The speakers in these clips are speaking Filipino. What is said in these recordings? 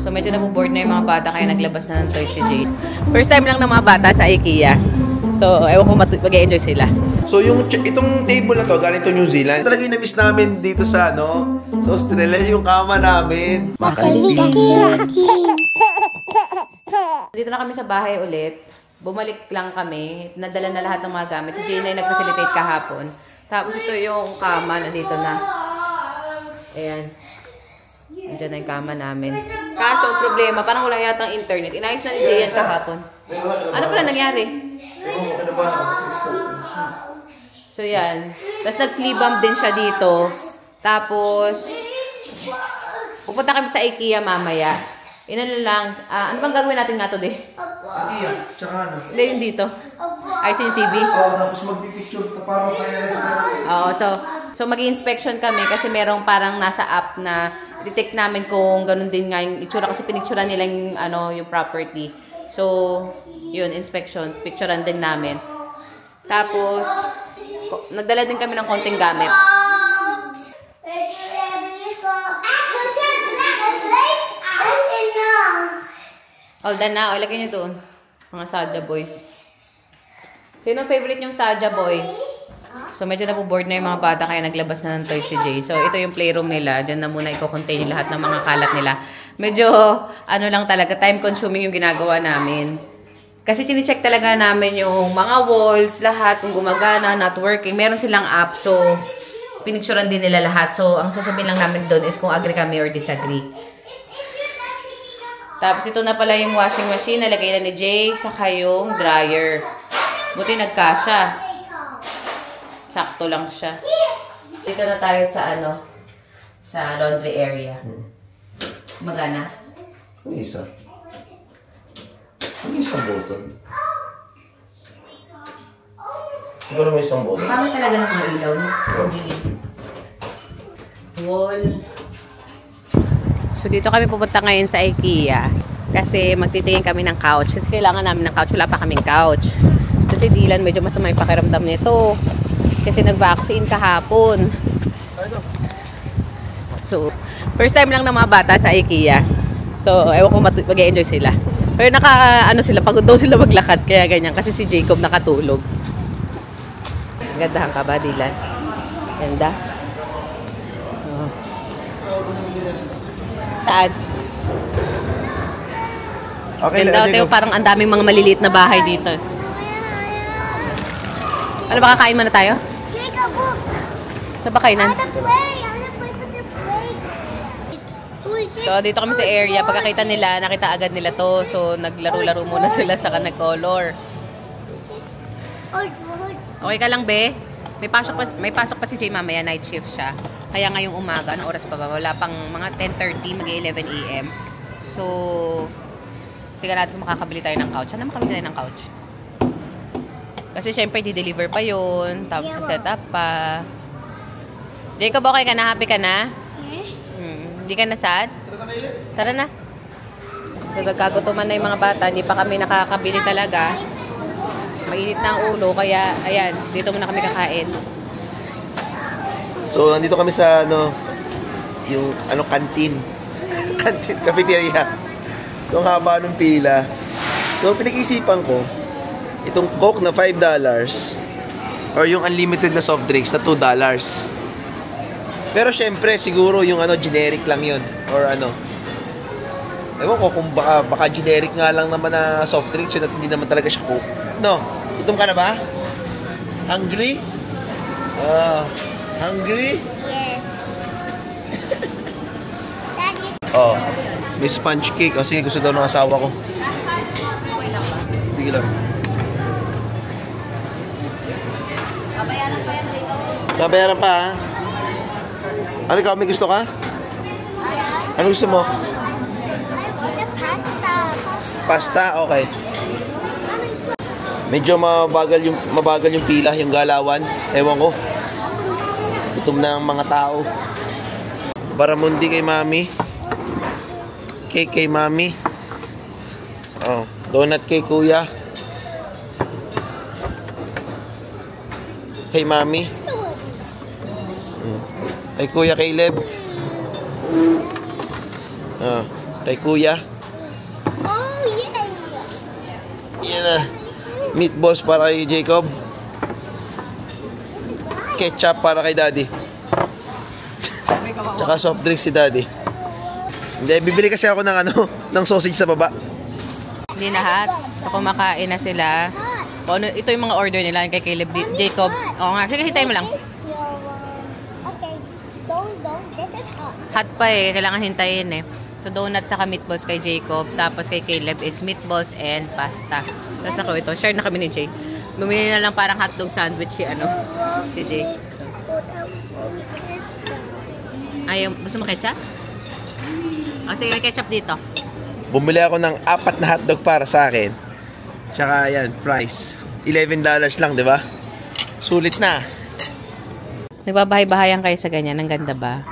So medyo nabuboard na yung mga bata kaya naglabas na ng toy si Jade. First time lang ng mga bata sa IKEA. So ewan ko mag-e-enjoy sila. So itong table na to galing to New Zealand. Talaga yung na-miss namin dito sa sa Australia yung kama namin. Dito na kami sa bahay ulit. Bumalik lang kami. Nadala na lahat ng mga gamit. Si Jane ay nag-facilitate kahapon. Tapos ito yung kama na dito na. Ayan. Diyan na yung kama namin. Kaso, problema, parang wala yatang internet. Inayos na ni Jay yan kahapon. Ano pala nangyari? So, yan. Tapos, nag-flea bomb din siya dito. Tapos, pupunta kami sa IKEA mamaya. Inano lang. Ano bang gagawin natin nga to, de? IKEA. Tsaka ano? Hindi, yung dito. Ayos yung TV. Oo, tapos mag-picture. Parang kaya Oo, so mag-i-inspection kami kasi merong parang nasa app na detect namin kung ganun din nga yung itsura kasi pinicturean nila yung, yung property. So, yun, inspection. Picturean din namin. Tapos, nagdala din kami ng konting gamit. All done na. O, ilagay niyo doon. Mga Saja boys. Sino favorite yung Saja boy? So, medyo nabuboard na yung mga bata kaya naglabas na ng toy si Jay. So, ito yung playroom nila. Diyan na muna i-contain yung lahat ng mga kalat nila. Medyo, lang talaga, time-consuming yung ginagawa namin. Kasi chine-check talaga namin yung mga walls, lahat, kung gumagana, not working. Meron silang app, so, pinicturean din nila lahat. So, ang sasabihin lang namin doon is kung agree kami or disagree. Tapos, ito na pala yung washing machine. Nalagay na ni Jay, saka yung dryer. Buti nagkasya. Sakto lang siya. Dito na tayo sa sa laundry area. Magana? Ano isa? Ano isang button? Siguro may isang button. Pangit talaga ng mga ilaw, no? Wall. So, dito kami pupunta ngayon sa IKEA. Kasi magtitingin kami ng couch. Kasi kailangan namin ng couch. Wala pa kaming couch. Kasi Dylan, medyo masama yung pakiramdam nito. Kasi nag-vaccine kahapon. So, first time lang ng mga bata sa IKEA. So, ewan ko mag-e-enjoy sila. Pero sila, pagod daw sila maglakad. Kaya ganyan. Kasi si Jacob nakatulog. Gandahan ka ba, Dylan? Ganda? Oh. Saan? Okay, ganda, Teo, parang ang daming mga maliliit na bahay dito. Ano ba, kakain muna tayo? Sa ba kainan? So, dito kami sa area. Pagkakita nila, nakita agad nila to. So, naglaro-laro muna sila sa nag-color. Okay ka lang, be? May pasok pa si Jay mamaya. Night shift siya. Kaya ngayong umaga, anong oras pa ba? Wala pang mga 10:30, mag-11 AM. So, tingnan natin kung makakabili tayo ng couch. Saan na makakabili tayo ng couch? Kasi syempre, di-deliver pa yun. Tapos, set up pa. Jacob, okay ka na? Happy ka na? Yes. Hindi ka na sad? Tara na. So, nagkagutuman na yung mga bata. Hindi pa kami nakakabili talaga. Mainit na ang ulo. Kaya, ayan, dito muna kami kakain. So, nandito kami sa, yung, canteen. Canteen, cafeteria. So, ang haba ng pila. So, pinag-isipan ko, itong Coke na $5 or yung unlimited na soft drinks na $2. Pero syempre, siguro yung generic lang yun. Or ewan ko kung baka generic nga lang naman na soft drinks yun at hindi naman talaga siya Coke. No? Gutom ka na ba? Hungry? Hungry? Yes. Oh, may sponge cake. O sige, gusto daw ng asawa ko. Sige lang. Babayaran pa yan dito. Babayaran pa, ha? Ano ikaw, may gusto ka? Ano gusto mo? Pasta, okay. Medyo mabagal yung pila, yung galawan. Ewan ko. Gutom na ang mga tao. Baramundi kay mami. Cake kay mami. Oh, donut kay kuya. Kay mami. Ay kuya Caleb. Kay Kuya. Oh, yeah. Yan na. Meatballs para kay Jacob. Ketchup para kay Daddy. Tsaka soft drinks si Daddy. Hindi, bibili kasi ako ng ng sausage sa baba. Hindi lahat. So, kumakain na sila. O, ano, ito yung mga order nila kay Caleb, Jacob. Oo nga, sige, hintay mo lang. Okay. Don't. This is hot. Hot pa eh, kailangan hintayin eh. So, donuts saka meatballs kay Jacob. Tapos kay Caleb is meatballs and pasta. Tapos ako ito, share na kami ni Jay. Bumili na lang parang hotdog sandwich si Jay. Ayaw, gusto mo ketchup? Sige, may ketchup dito. Bumili ako ng 4 na hotdog para sa akin. Tsaka yan, price. $11 lang, di ba? Sulit na. Nagbabahay-bahayan kayo sa ganyan. Ang ganda ba?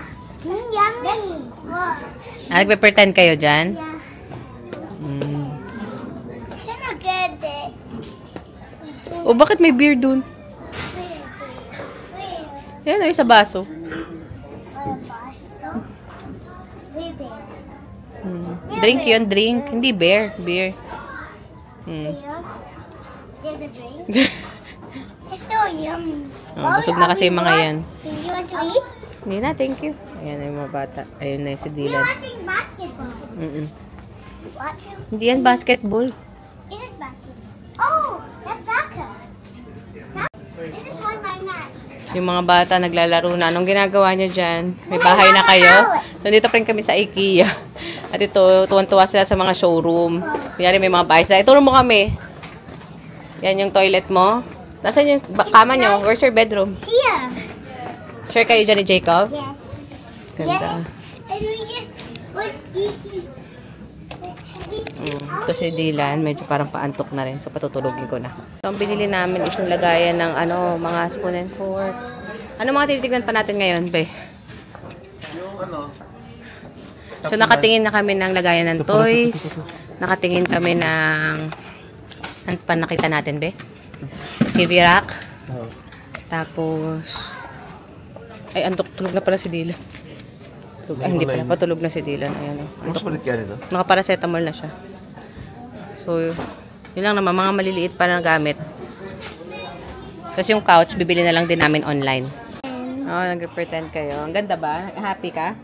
Yummy. Nagpe-pretend kayo dyan? Yeah. Can I get it? O, bakit may beer dun? Yan o, yung sa baso. Drink yun, drink. Hindi beer. Beer. There's a drink. It's so yummy. Busog na kasi yung mga yan. You want to eat? Hindi na, thank you. Ayan na yung mga bata. Ayun na yung si We're Dylan. watching basketball. Watching? Hindi yan basketball. It is basketball. Oh, that's soccer. This is one by match. Yung mga bata naglalaro na. Anong ginagawa nyo dyan? May bahay na kayo? Nandito pa rin kami sa IKEA. At ito, tuwan-tuwa sila sa mga showroom. Kunyari may mga bahay sila. Ituro mo kami. Yan yung toilet mo. Nasaan yung kama nyo? Where's your bedroom? Here. Share kayo dyan ni Jacob? Yes. Ganda. And we just was eating. Ito si Dylan, medyo parang paantok na rin. So, patutulogin ko na. So, ang binili namin is yung lagayan ng mga spoon and fork. Ano mga titignan pa natin ngayon, be? Yung So, nakatingin na kami ng lagayan ng toys. Nakatingin kami ng... Ano pa nakita natin, be? TV rack. Tapos... Ay, antok. Tulog na pala si Dylan. Ay, hindi pala. Patulog na si Dylan. Ayan, mas palit ka nito? Naka-paracetamol na siya. So, yun lang naman. Mga maliliit pa na gamit. Tapos yung couch, bibili na lang din namin online. Oh, nag-pretend kayo. Ang ganda ba? Happy ka?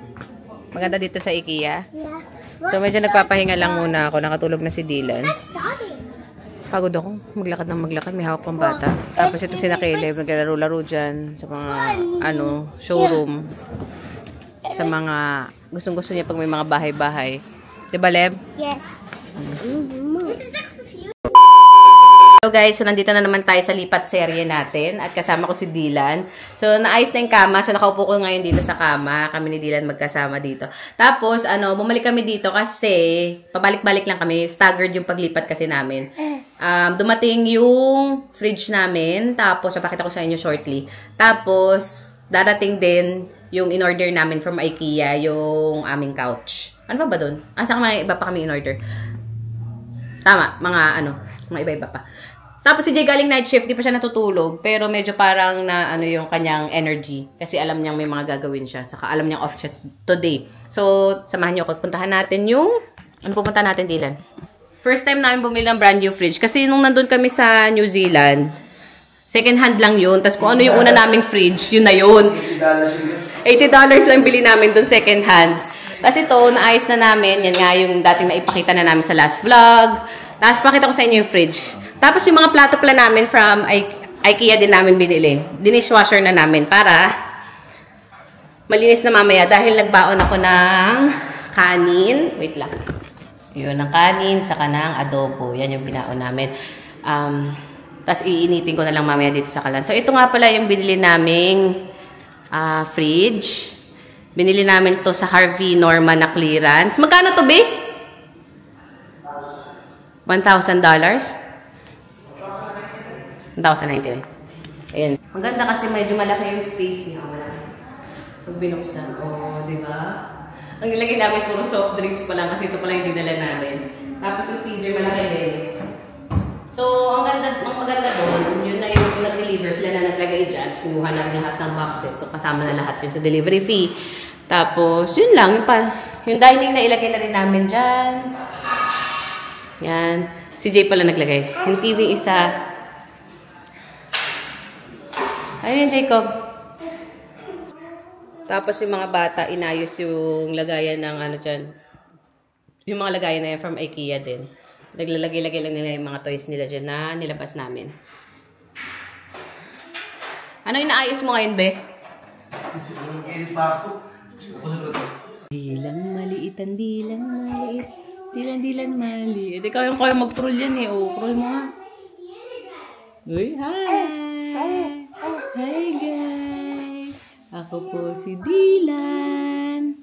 Maganda dito sa IKEA. Yeah. So, medyo nagpapahinga lang muna ako. Nakatulog na si Dylan. Starting. Pagod ako. Maglakad ng maglakad. May hawak pang bata. Tapos ito si Caleb. Naglalaro-laro dyan sa mga, showroom. Sa mga, gustong-gusto niya pag may mga bahay-bahay. Diba, Leb? Yes. Hello guys, so nandito na naman tayo sa lipat serye natin at kasama ko si Dylan. So naayos na yung kama, so nakaupo ko ngayon dito sa kama. Kami ni Dylan magkasama dito. Tapos bumalik kami dito kasi pabalik-balik lang kami. Staggered yung paglipat kasi namin. Dumating yung fridge namin, tapos papakita ko sa inyo shortly. Tapos darating din yung in-order namin from IKEA, yung aming couch. Ano ba doon? Saka may iba pa kami in-order. Tama, mga iba-iba pa. Tapos si Jay galing night shift, di pa siya natutulog, pero medyo parang na yung kanyang energy kasi alam niyang may mga gagawin siya, saka alam niyang off siya today. So, samahan niyo ako. Puntahan natin yung pupuntahan natin, Dylan? First time namin bumili ng brand new fridge kasi nung nandun kami sa New Zealand, second hand lang yun. Tapos kung ano yung una naming fridge, yun na yun. $80 lang bili namin dun second hand. Tapos ito, naayos na namin. Yan nga yung dating naipakita na namin sa last vlog. Tapos pakita ko sa inyo yung fridge. Tapos yung mga plato pala namin from IKEA din namin binili. Dishwasher na namin para malinis na mamaya dahil nagbaon ako ng kanin. Wait lang. Yun, ng kanin, saka ng adobo. Yan yung binaon namin. Tapos iinitin ko na lang mamaya dito sa kalan. So ito nga pala yung binili naming fridge. Binili namin to sa Harvey Norman na clearance. Magkano to, babe? $1,000? 1,099. Ayan. Ang ganda kasi medyo malaki yung space niya. Pag binuksan. Oh, di ba? Ang nilagay namin puro soft drinks pa lang kasi ito pala yung dinala namin. Tapos yung freezer malaki din. So, ang maganda doon, yun na yung nag-deliver. Sila na naglagay dyan. Sinuha na lahat ng boxes. So, kasama na lahat yun sa delivery fee. Tapos, yun lang. Yung dining na ilagay na rin namin dyan. Yan. Si Jay pala naglagay. Yung TV isa. Ayun yung Jacob. Tapos yung mga bata, inayos yung lagayan ng ano dyan. Yung mga lagayan na yan from IKEA din. Naglalagay-lagay lang nila yung mga toys nila dyan na nilabas namin. Ano inaayos mo ngayon, Be? Dilang maliit, dilang maliit. Dilan maliit. Ikaw yung kaya mag-crawl yan eh. Oh, crawl mo nga. Uy, hi! Hi, guys! Ako po si Dylan.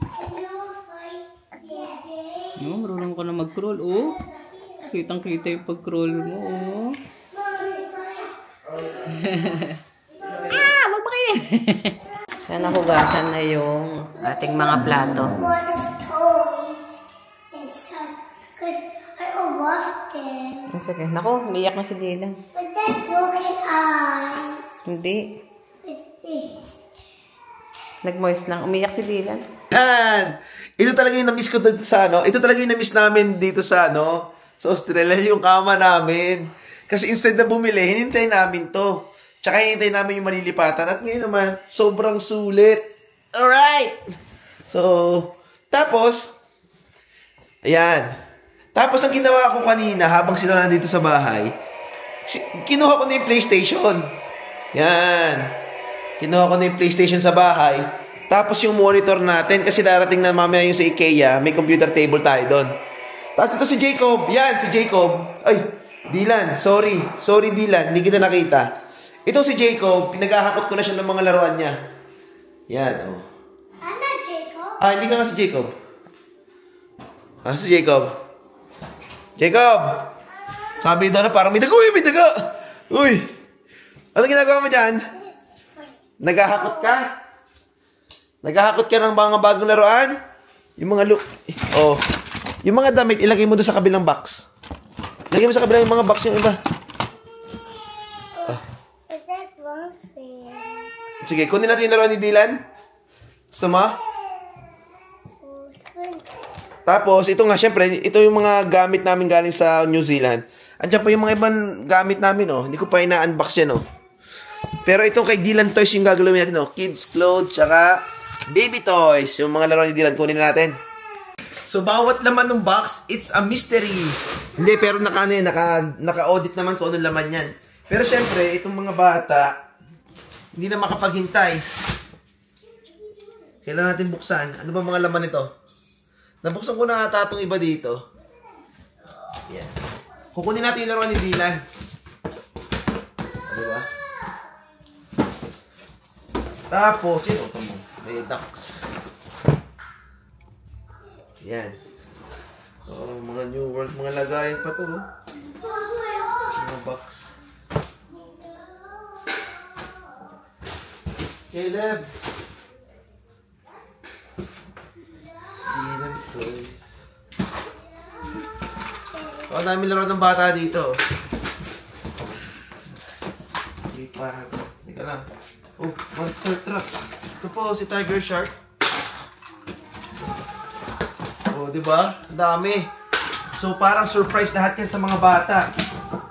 No, marunong ka na mag-crawl, oh. Kitang-kita yung pag-crawl mo, oh. Wag ba kayo? Sana hugasan na yung ating mga plato. One of toys inside because I loved them. Sige. Naku, umiyak na si Dylan. With that broken eye. Hindi. With this. Nag-moist lang. Umiyak si Dylan. Yan! Ito talaga yung na-miss ko dito sa ano. Ito talaga yung na-miss namin dito sa ano. Sa Australia, yung kama namin. Kasi instead na bumili, hinintay namin to. Tsaka hinintay namin yung malilipatan. At ngayon naman, sobrang sulit. Alright! So, tapos, ayan. Tapos, ang ginawa ko kanina, habang sila nandito sa bahay, kinuha ko na yung PlayStation. Yan. Kinuha ko na yung PlayStation sa bahay. Tapos yung monitor natin, kasi darating na mamaya yung sa IKEA, may computer table tayo doon. Tapos ito si Jacob. Yan, si Jacob. Ay, Dylan, sorry. Sorry, Dylan, hindi kita nakita. Ito si Jacob, pinaghahakot ko na siya ng mga laruan niya. Yan, oh. I'm not Jacob. Hindi ka nga si Jacob. Si Jacob. Jacob! Sabi doon na parang may daga. Uy, may daga! Uy! Ano ginagawa mo dyan? Naghahakot ka? Naghahakot ka ng mga bagong laruan? Yung mga oh. Yung mga damit, ilagay mo doon sa kabilang box. Ilagay mo sa kabilang yung mga box yung iba. Is that wrong thing? Sige, kunin natin yung laruan ni Dylan. Gusto mo? Tapos, ito nga, syempre, ito yung mga gamit namin galing sa New Zealand. Andiyan pa yung mga ibang gamit namin, oh. Hindi ko pa ina-unbox yan, oh. Pero itong kay Dylan Toys yung gagawin natin, oh. Kids clothes, tsaka baby toys. Yung mga laruan ni Dylan, kunin na natin. So, bawat laman ng box, it's a mystery. Hindi, pero naka-audit naman kung anong laman yan. Pero syempre, itong mga bata, hindi na makapaghintay. Kailangan natin buksan. Ano ba mga laman nito? Nabuksan ko na ata itong iba dito. Yan. Kukunin natin yung laruan ni Dylan. Diba? Tapos, yun, ito mo. May ducks. Yan. So, mga New World, mga lagayan pa to. Mga box. Caleb! Dylan's Toys. So, ang dami laro ng bata dito. Teka lang. Oh, monster truck. Ito po, si Tiger Shark. Oh, di ba? Dami. So, parang surprise lahat yan sa mga bata.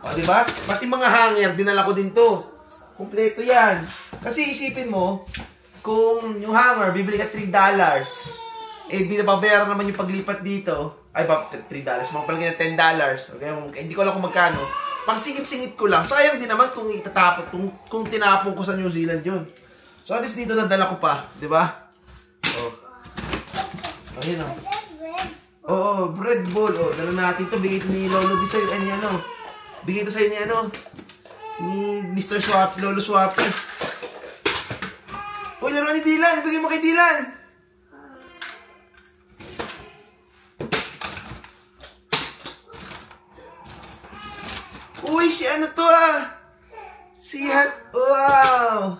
Oh, di ba? Pati mga hanger, dinala ko din to. Kompleto yan. Kasi isipin mo, kung yung hanger, bibili ka $3. Eh, binababayaran naman yung paglipat dito. Ay, $3. Mapalagay na $10. Okay? Hindi ko alam kung magkano. Pang singit-singit ko lang. Sayang din naman kung itatapon, kung tinapon ko sa New Zealand yun. So, at least dito nadala ko pa. Di ba? Oh. Ayun, oh. Oo, bread bowl. Oh, dala natin to. Bigay ito ni Lolo di sa'yo. Ay, ano? Bigay ito sa'yo ni ano? Ni Mr. Swap, Lolo Swapper. Uy, laruan ni Dylan. Ibigay mo kay Dylan. Uy, si ano to ah? Si wow!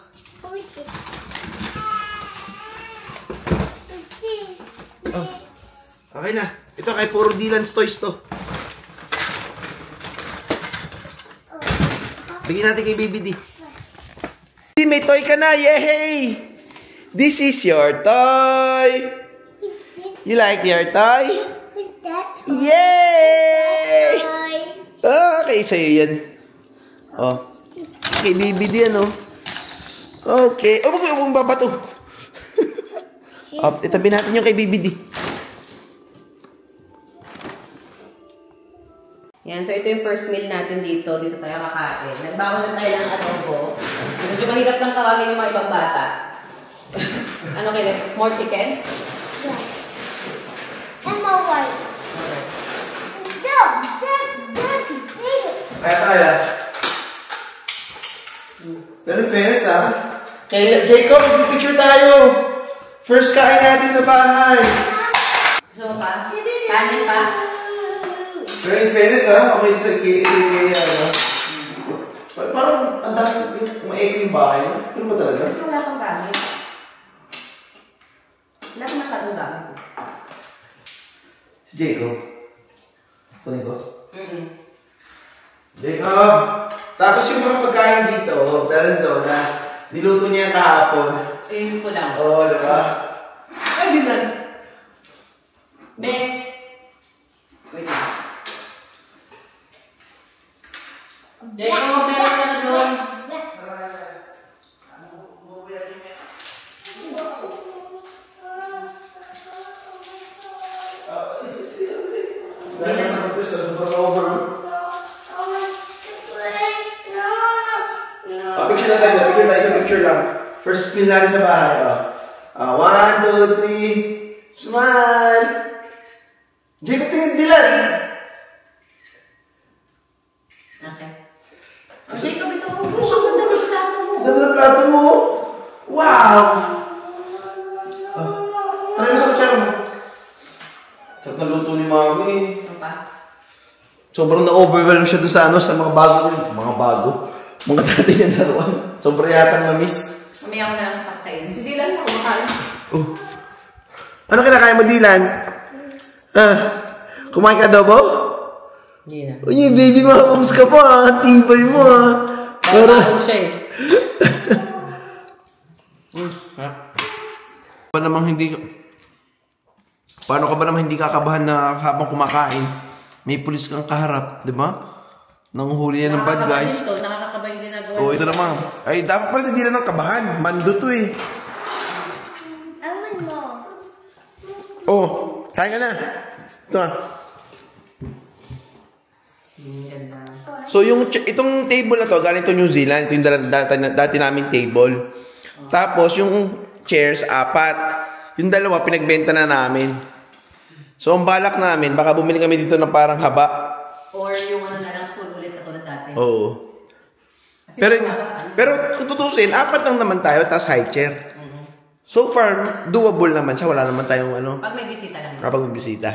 Oh, okay na. Ito kay puro Dylan's Toys to. Bigyan natin kay Baby D. May toy ka na! Yay! This is your toy! You like your toy? Who's that? Yay! Toy. Okay, sa'yo yan. Oh. Kay baby din, oh. Okay. Oh, wag mong babato. Oh, itabi natin yung kay baby din. Yan, so ito yung first meal natin dito. Dito tayo kakain. Nagbawas na tayo ng adobo. Medyo mahirap lang tawagin yung mga ibang bata. Ano kayo? More chicken? Yeah. And more white. Okay. No, Kaya. Pero in fairness, ha? Kay Jacob, mag-picture tayo. First kain natin sa bahay. So pa? Kanin pa? Pero in fairness, ha? Okay, sa ano? Parang ang dami yung ma-echo yung bahay. Ano ba talaga? Kasi wala pang gamit. Wala pang masyadong gamit. Si Jacob. Kunin ko. Mm-mm. Jacob! Tapos yung mga pagkain dito, dahil doon na niluto niya kahapon. Ayun ko lang. Oo, diba? Ay, di ba? Be. Wait lang. Jacob, meron ka na doon. Dahil naman ito sa super over. Picture na tayo. Picture tayo sa picture lang. First meal natin sa bahay. 1, 2, 3. Smile! Jacob, tingin dilan! Okay. Oh, Jacob, ito ko. Ganda ng plato mo. Ganda ng plato mo. Wow! Try mo sa kutsara mo. Sarap na luto ni Mami. Ano pa? Sobrang na-overwhelm siya doon sa sa mga bago. Mga dati niya naroon. Sobrang yatang na-miss. Mamaya ko na lang sa pagkain. Hindi lang ako makain. Ano kinakain mo, Dylan? Kumain ka adobo? Hindi na. Uy, baby, makamus ka pa. Tibay mo, ha. Pero... siya eh. Paano ka ba naman hindi kakabahan na habang kumakain, may pulis kang kaharap, di ba? Nanguhuli yan ng bad guys. Nakakakaba yung ginagawa. Oo, ito naman. Ay, dapat pala hindi na ng kabahan. Mando to eh. I want more. Oh, kain ka na. Ito na. Ganda. So, itong table na to, galing to New Zealand. Ito yung dati naming table. Tapos, yung chairs, 4. Yung 2, pinagbenta na namin. So, ang balak namin, baka bumili kami dito ng parang haba. Or yung ano na lang, school ulit na tulad dati. Oo. Pero kung tutusin, 4 lang naman tayo, tapos high chair. So far, doable naman siya. Wala naman tayong ano. Pag may bisita lang. Kapag may bisita.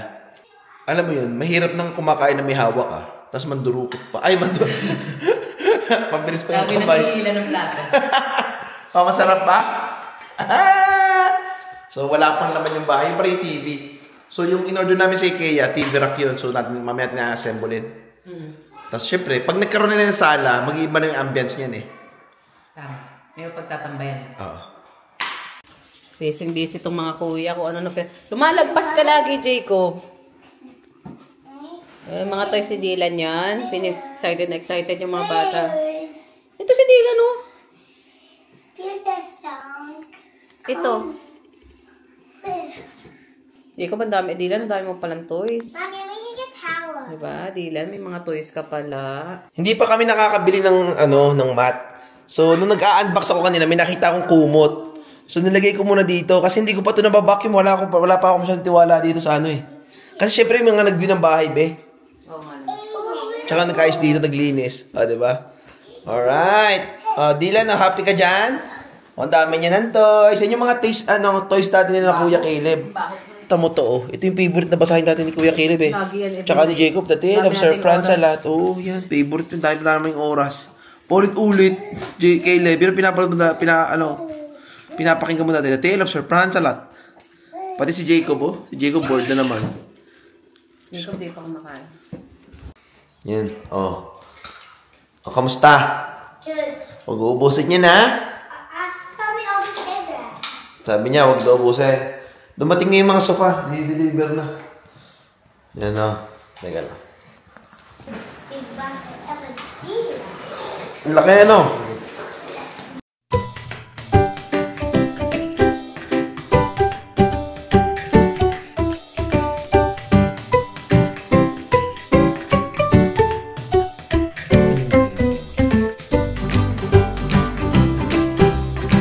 Alam mo yun, mahirap nang kumakain na may hawak ah. Tapos mandurukot pa. Ay, mandurukot. Pabilis pa yung kamay. Lagi nang ng plato. Oh, masarap pa? So, wala pang laman yung bahay. Para yung TV. So, yung in-order namin sa IKEA, TV rack yun. So, mamaya natin na-assemblein. Tapos, syempre, pag nagkaroon na ng sala, mag-iiba na yung ambience niyan eh. Tama. May pagtatambayan. Oo. Busy itong mga kuya ko. Ano. Lumalagpas ka lagi, Jacob. Mga toys si Dylan yan. Excited yung mga bata. Ito si Dylan, oh. Ito. Jacob, ang dami. Dylan, ang dami mo palang toys. Mommy, I'm making a tower. Diba, Dylan? May mga toys ka pala. Hindi pa kami nakakabili ng mat. So, nung nag-a-unbox ako kanina, may nakita akong kumot. So, nilagay ko muna dito kasi hindi ko pa ito nababacuum. Wala pa ako masyadong tiwala dito sa ano eh. Kasi syempre, yung mga nag-view ng bahay, be. Oo nga. Tsaka nag-ayos dito, naglinis. O, diba? Alright. Dylan, happy ka dyan? Ang dami niya ng toys. Yan yung mga toys natin nila Kuya Caleb. Tamo to, oh. Ito yung favorite na basahin natin ni Kuya Caleb, eh. Tsaka ni Jacob, The Tale of Sir Franz-Salat. Oh, yan. Favorite yung dahil naman yung oras. Ulit-ulit. Caleb, pero pinapakinggan mo natin. The Tale of Sir Franz-Salat. Pati si Jacob, oh. Si Jacob bored na naman. Jacob, di pa kumakain. Yan, oh. O, kamusta? Good. Huwag uubusin niya na. Mommy always said that. Sabi niya, huwag daw ubusin. Dumating na yung mga sofa. May-deliver na. Yan o. Teka lang. Big bucket of a tea. Ang laki ano?